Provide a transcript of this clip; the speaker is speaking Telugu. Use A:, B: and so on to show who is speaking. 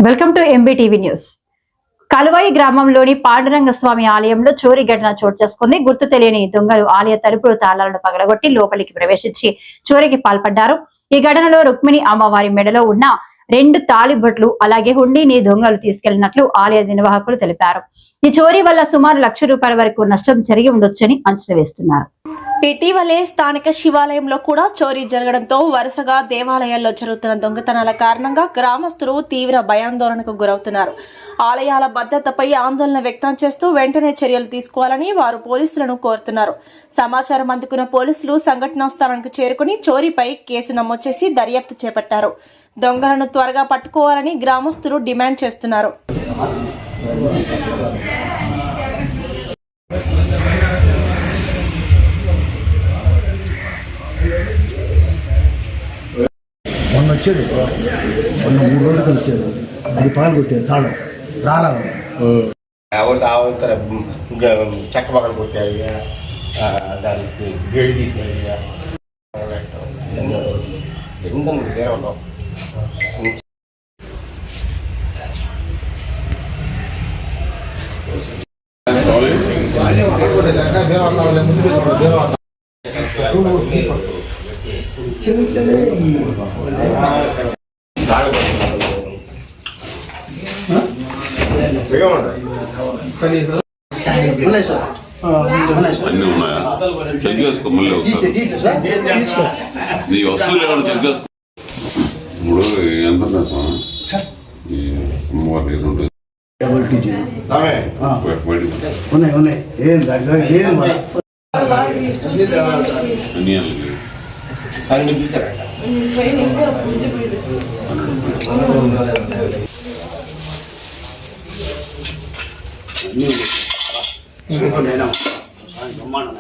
A: Welcome to MBTV news. Kaluvai గ్రామంలోని పాండురంగ స్వామి ఆలయంలో చోరీ ఘటన చోటు చేసుకుంది. గుర్తు తెలియని దొంగలు ఆలయ తలుపులు తాళాలను పగలగొట్టి లోపలికి ప్రవేశించి చోరీకి పాల్పడ్డారు. ఈ ఘటనలో రుక్మిణి అమ్మవారి మెడలో ఉన్న 2 తాళిబొట్లు అలాగే హుండీని దొంగలు తీసుకెళ్లినట్లు ఆలయ నిర్వాహకులు తెలిపారు. ఈ చోరీ వల్ల సుమారు ₹1,00,000 వరకు నష్టం జరిగి ఉండొచ్చని అంచనా వేస్తున్నారు.
B: ఇటీవలే స్థానిక శివాలయంలో కూడా చోరీ జరగడంతో వరుసగా దేవాలయాల్లో జరుగుతున్న దొంగతనాల కారణంగా గ్రామస్తులు తీవ్ర భయాందోళనకు గురవుతున్నారు. ఆలయాల భద్రతపై ఆందోళన వ్యక్తం చేస్తూ వెంటనే చర్యలు తీసుకోవాలని వారు పోలీసులను కోరుతున్నారు. సమాచారం అందుకున్న పోలీసులు సంఘటనా స్థలానికి చేరుకుని చోరీపై కేసు నమోదు చేసి దర్యాప్తు చేపట్టారు. దొంగలను త్వరగా పట్టుకోవాలని గ్రామస్తులు డిమాండ్ చేస్తున్నారు.
C: మొన్న వచ్చాడు, మొన్న 3 రోజులకి వచ్చాడు. అది పాలు కొట్టారు, తాళం రాలా
D: చెక్క పక్కన కొట్టారు, దానికి గేడి తీసేది
C: చిన్న చిన్న
E: అన్నీ ఉన్నాయా? చెక్ చేసుకో మళ్ళీ నీ వస్తువులు ఏమైనా చెక్ చేసుకో. ఇప్పుడు ఎంత అమ్మవారి
C: ఉన్నాయి ఉన్నాయి ఏం
D: అన్ని చూసారా?
C: బ్రహ్మాండం